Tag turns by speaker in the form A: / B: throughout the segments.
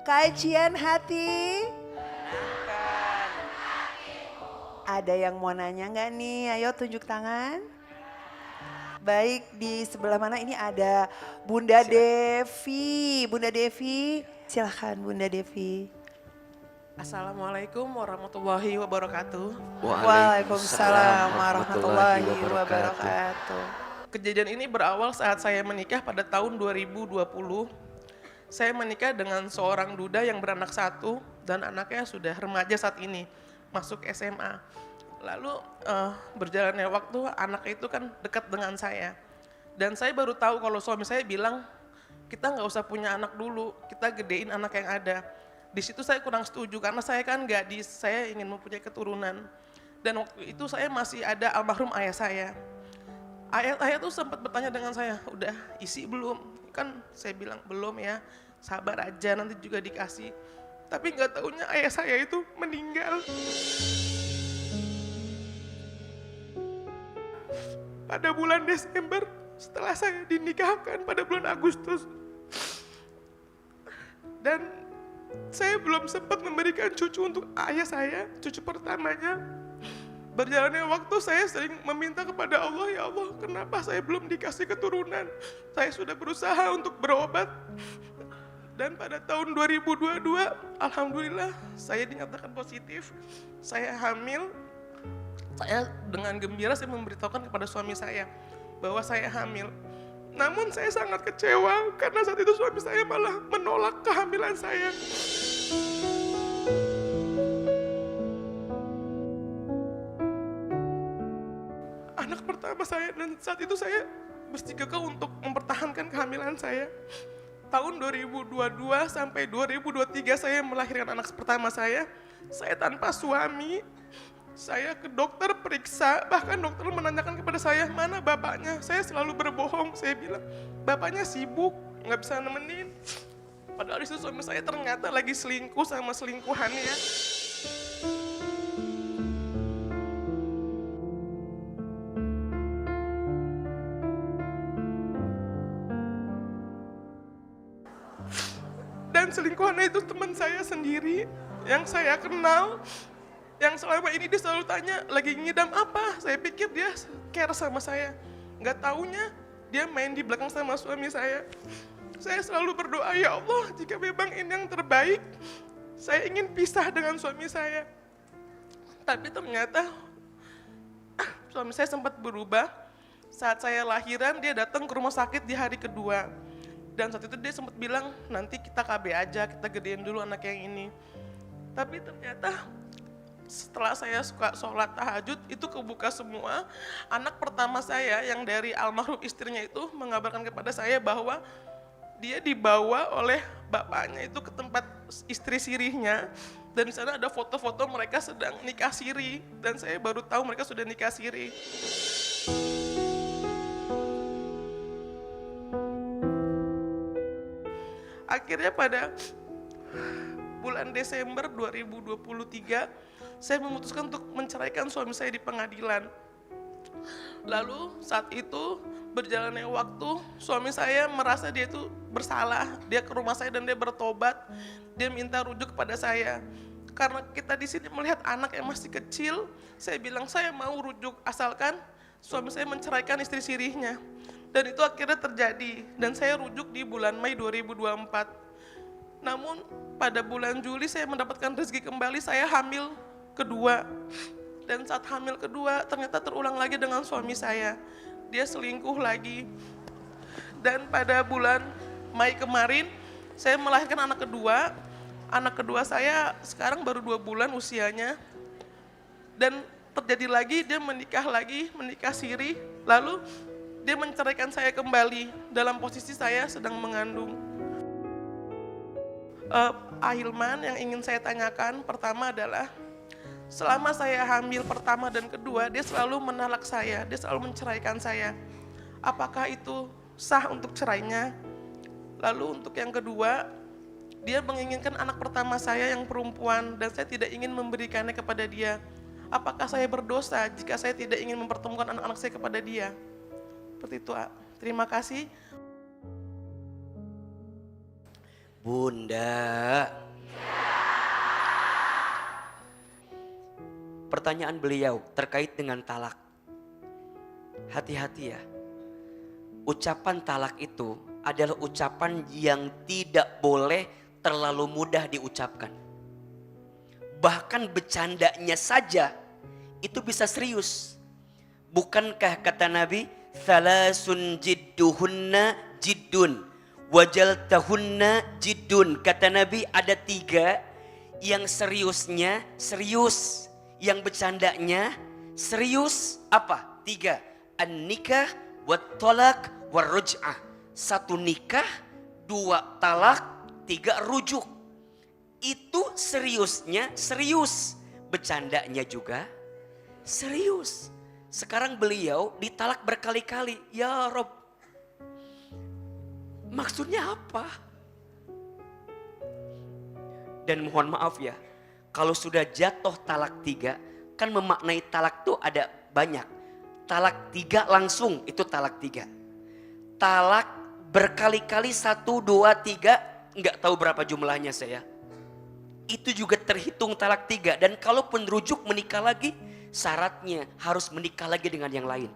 A: Kajian hati. Ada yang mau nanya nggak nih? Ayo tunjuk tangan. Baik, di sebelah mana ini ada Bunda Devi. Bunda Devi, silahkan Bunda Devi.
B: Assalamualaikum warahmatullahi wabarakatuh.
A: Waalaikumsalam warahmatullahi wabarakatuh.
B: Kejadian ini berawal saat saya menikah pada tahun 2020. Saya menikah dengan seorang duda yang beranak satu dan anaknya sudah remaja saat ini, masuk SMA. Lalu berjalannya waktu anak itu kan dekat dengan saya. Dan saya baru tahu kalau suami saya bilang, kita nggak usah punya anak dulu, kita gedein anak yang ada. Di situ saya kurang setuju karena saya kan gadis, saya ingin mempunyai keturunan. Dan waktu itu saya masih ada almarhum ayah saya. Ayah tuh sempat bertanya dengan saya, udah isi belum? Kan saya bilang belum ya, sabar aja nanti juga dikasih. Tapi nggak tahunya ayah saya itu meninggal. Pada bulan Desember setelah saya dinikahkan pada bulan Agustus. Dan saya belum sempat memberikan cucu untuk ayah saya, cucu pertamanya. Berjalannya waktu saya sering meminta kepada Allah, ya Allah kenapa saya belum dikasih keturunan. Saya sudah berusaha untuk berobat. Dan pada tahun 2022, alhamdulillah saya dinyatakan positif. Saya hamil. Saya dengan gembira saya memberitahukan kepada suami saya bahwa saya hamil. Namun saya sangat kecewa karena saat itu suami saya malah menolak kehamilan saya. Anak pertama saya dan saat itu saya bersikukuh untuk mempertahankan kehamilan saya. Tahun 2022 sampai 2023 saya melahirkan anak pertama saya tanpa suami. Saya ke dokter periksa, bahkan dokter menanyakan kepada saya, mana bapaknya? Saya selalu berbohong, saya bilang, bapaknya sibuk, nggak bisa nemenin. Padahal itu suami saya ternyata lagi selingkuh sama selingkuhannya. Dan selingkuhannya itu teman saya sendiri, yang saya kenal. Yang selama ini dia selalu tanya, lagi ngidam apa? Saya pikir dia care sama saya. Nggak taunya dia main di belakang sama suami saya. Saya selalu berdoa, ya Allah jika memang ini yang terbaik, saya ingin pisah dengan suami saya. Tapi ternyata suami saya sempat berubah. Saat saya lahiran dia datang ke rumah sakit di hari kedua. Dan saat itu dia sempat bilang, nanti kita KB aja, kita gedein dulu anak yang ini. Tapi ternyata setelah saya suka sholat tahajud, itu kebuka semua. Anak pertama saya yang dari almarhum istrinya itu mengabarkan kepada saya bahwa dia dibawa oleh bapaknya itu ke tempat istri sirihnya. Dan di sana ada foto-foto mereka sedang nikah siri. Dan saya baru tahu mereka sudah nikah siri. Akhirnya pada bulan Desember 2023, saya memutuskan untuk menceraikan suami saya di pengadilan. Lalu saat itu berjalannya waktu, suami saya merasa dia itu bersalah. Dia ke rumah saya dan dia bertobat. Dia minta rujuk kepada saya. Karena kita di sini melihat anak yang masih kecil, saya bilang saya mau rujuk asalkan suami saya menceraikan istri sirihnya. Dan itu akhirnya terjadi. Dan saya rujuk di bulan Mei 2024. Namun pada bulan Juli saya mendapatkan rezeki kembali, saya hamil kedua. Dan saat hamil kedua ternyata terulang lagi dengan suami saya. Dia selingkuh lagi. Dan pada bulan Mei kemarin saya melahirkan anak kedua. Anak kedua saya sekarang baru 2 bulan usianya. Dan terjadi lagi, dia menikah siri. Lalu dia menceraikan saya kembali dalam posisi saya sedang mengandung. Ahilman, yang ingin saya tanyakan pertama adalah, selama saya hamil pertama dan kedua, dia selalu menolak saya, dia selalu menceraikan saya. Apakah itu sah untuk cerainya? Lalu untuk yang kedua, dia menginginkan anak pertama saya yang perempuan dan saya tidak ingin memberikannya kepada dia. Apakah saya berdosa jika saya tidak ingin mempertemukan anak-anak saya kepada dia? Seperti itu. Terima kasih.
C: Bunda. Pertanyaan beliau terkait dengan talak. Hati-hati ya. Ucapan talak itu adalah ucapan yang tidak boleh terlalu mudah diucapkan. Bahkan bercandanya saja itu bisa serius. Bukankah kata Nabi, "Thalasun jidduhunna jiddun, wajaltahunna jiddun." Kata Nabi ada 3 yang seriusnya serius, yang bercandanya serius. Apa? 3. An-nikah, wat-talak, war-ruj'ah. 1 nikah, 2 talak, 3 rujuk. Itu seriusnya serius, bercandanya juga serius. Sekarang beliau ditalak berkali-kali. Ya Rob, maksudnya apa? Dan mohon maaf ya, kalau sudah jatuh talak 3, kan memaknai talak itu ada banyak. Talak 3 langsung itu talak 3. Talak berkali-kali 1, 2, 3, nggak tahu berapa jumlahnya saya. Itu juga terhitung talak 3. Dan kalaupun rujuk menikah lagi, syaratnya harus menikah lagi dengan yang lain.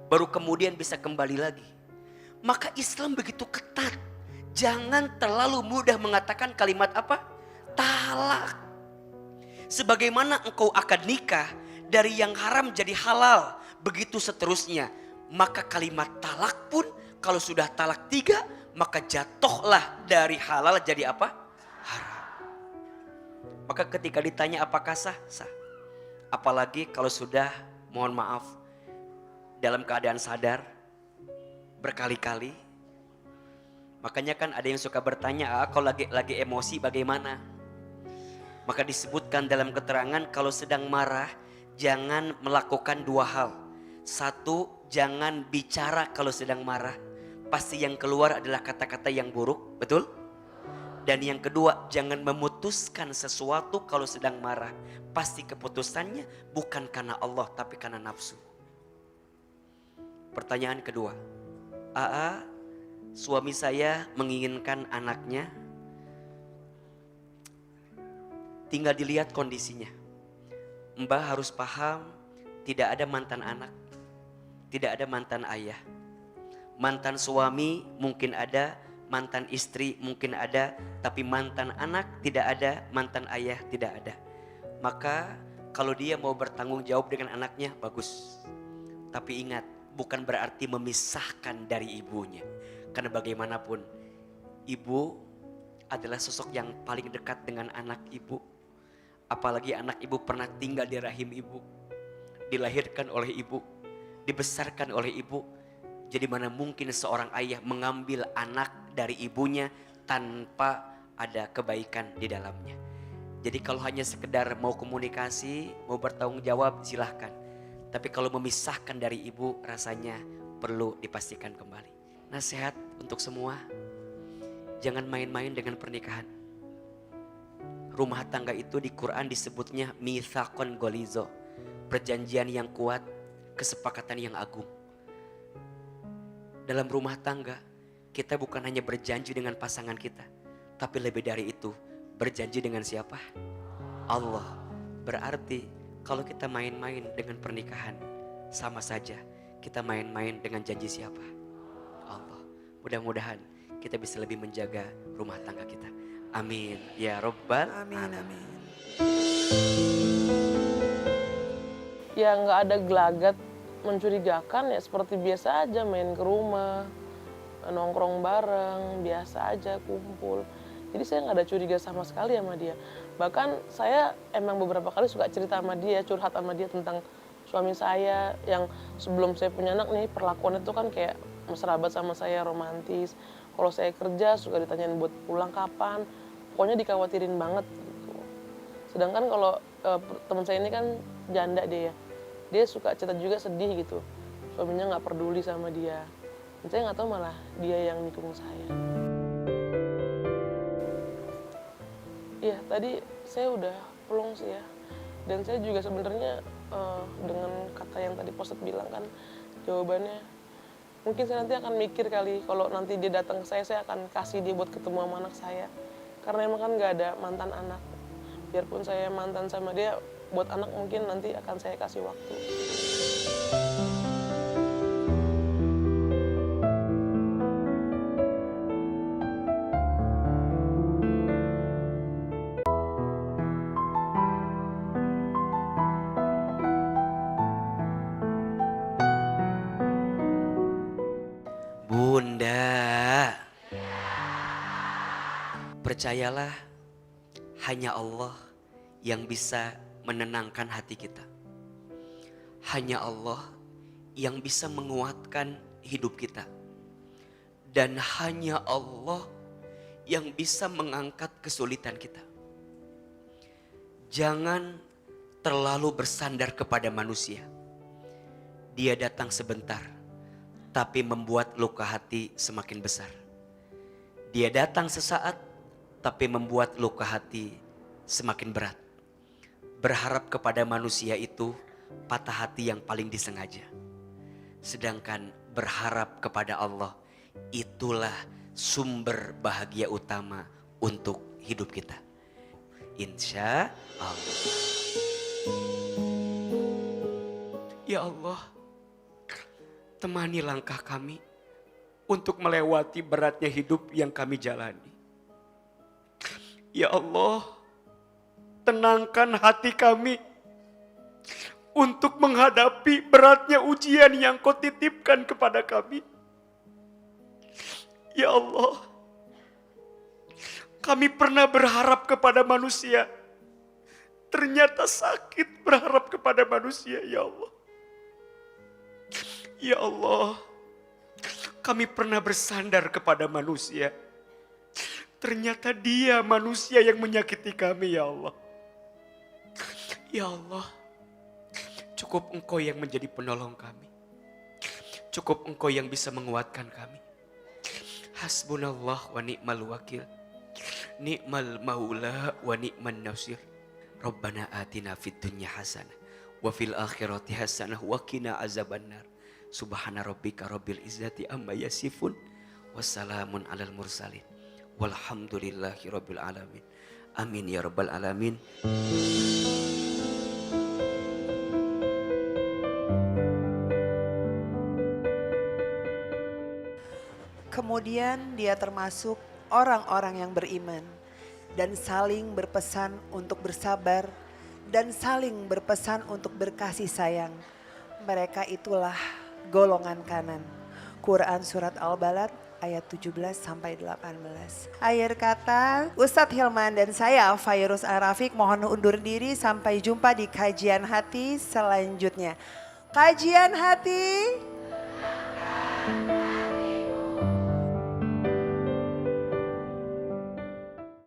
C: Baru kemudian bisa kembali lagi. Maka Islam begitu ketat. Jangan terlalu mudah mengatakan kalimat apa? Talak. Sebagaimana engkau akan nikah dari yang haram jadi halal, begitu seterusnya. Maka kalimat talak pun kalau sudah talak 3, maka jatuhlah dari halal jadi apa? Haram. Maka ketika ditanya apakah sah? Sah. Apalagi kalau sudah, mohon maaf, dalam keadaan sadar berkali-kali. Makanya kan ada yang suka bertanya, kalau lagi emosi bagaimana? Maka disebutkan dalam keterangan kalau sedang marah jangan melakukan 2 hal. 1, jangan bicara kalau sedang marah. Pasti yang keluar adalah kata-kata yang buruk, betul? Dan yang kedua, jangan memutuskan sesuatu kalau sedang marah. Pasti keputusannya bukan karena Allah tapi karena nafsu. Pertanyaan kedua, AA, suami saya menginginkan anaknya, tinggal dilihat kondisinya. Mbah harus paham, tidak ada mantan anak, tidak ada mantan ayah. Mantan suami mungkin ada, mantan istri mungkin ada, tapi mantan anak tidak ada, mantan ayah tidak ada. Maka kalau dia mau bertanggung jawab dengan anaknya, bagus. Tapi ingat, bukan berarti memisahkan dari ibunya. Karena bagaimanapun, ibu adalah sosok yang paling dekat dengan anak ibu. Apalagi anak ibu pernah tinggal di rahim ibu, dilahirkan oleh ibu, dibesarkan oleh ibu. Jadi mana mungkin seorang ayah mengambil anak dari ibunya tanpa ada kebaikan di dalamnya. Jadi kalau hanya sekedar mau komunikasi, mau bertanggung jawab, silahkan. Tapi kalau memisahkan dari ibu, rasanya perlu dipastikan kembali. Nasihat untuk semua, jangan main-main dengan pernikahan. Rumah tangga itu di Quran disebutnya mitsaqon golizo, perjanjian yang kuat, kesepakatan yang agung. Dalam rumah tangga, kita bukan hanya berjanji dengan pasangan kita, tapi lebih dari itu, berjanji dengan siapa? Allah. Berarti kalau kita main-main dengan pernikahan, sama saja kita main-main dengan janji siapa? Allah. Mudah-mudahan kita bisa lebih menjaga rumah tangga kita. Amin. Ya Rabbal Alamin.
B: Ya nggak ada gelagat mencurigakan, ya seperti biasa aja, main ke rumah, nongkrong bareng, biasa aja kumpul. Jadi saya nggak ada curiga sama sekali sama dia. Bahkan saya emang beberapa kali suka cerita sama dia, curhat sama dia tentang suami saya yang sebelum saya punya anak nih, perlakuan itu kan kayak mesra banget sama saya, romantis. Kalau saya kerja suka ditanyain buat pulang kapan, pokoknya dikhawatirin banget gitu. Sedangkan kalau teman saya ini kan janda dia suka cerita juga sedih gitu, suaminya nggak peduli sama dia. Dan saya nggak tahu malah dia yang nikung saya. Iya, tadi saya udah pelong sih ya. Dan saya juga sebenarnya dengan kata yang tadi Postet bilang kan, jawabannya Mungkin saya nanti akan mikir kali kalau nanti dia datang ke saya akan kasih dia buat ketemu sama anak saya. Karena emang kan nggak ada mantan anak. Biarpun saya mantan sama dia, buat anak mungkin nanti akan saya kasih waktu.
C: Bunda, percayalah hanya Allah yang bisa menenangkan hati kita. Hanya Allah yang bisa menguatkan hidup kita. Dan hanya Allah yang bisa mengangkat kesulitan kita. Jangan terlalu bersandar kepada manusia. Dia datang sebentar, tapi membuat luka hati semakin besar. Dia datang sesaat, tapi membuat luka hati semakin berat. Berharap kepada manusia itu patah hati yang paling disengaja. Sedangkan berharap kepada Allah, itulah sumber bahagia utama untuk hidup kita. Insya Allah. Ya Allah, temani langkah kami untuk melewati beratnya hidup yang kami jalani. Ya Allah, tenangkan hati kami untuk menghadapi beratnya ujian yang Kau titipkan kepada kami. Ya Allah, kami pernah berharap kepada manusia, ternyata sakit berharap kepada manusia, ya Allah. Ya Allah, kami pernah bersandar kepada manusia. Ternyata dia manusia yang menyakiti kami, ya Allah. Ya Allah, cukup Engkau yang menjadi penolong kami. Cukup Engkau yang bisa menguatkan kami. Hasbunallah wa ni'mal wakil. Ni'mal maula wa ni'man nasir. Rabbana atina fid dunya hasanah wa fil akhirati hasanah wa qina azabannar. Subhana rabbika rabbil izzati amma yasifun. Wassalamun alal mursalin. Walhamdulillahi rabbil alamin. Amin ya rabbal alamin.
A: Kemudian dia termasuk orang-orang yang beriman dan saling berpesan untuk bersabar dan saling berpesan untuk berkasih sayang. Mereka itulah golongan kanan. Quran Surat Al-Balad ayat 17 sampai 18. Akhir kata, Ustadz Hilman dan saya Fairuz Arafik mohon undur diri sampai jumpa di kajian hati selanjutnya. Kajian hati.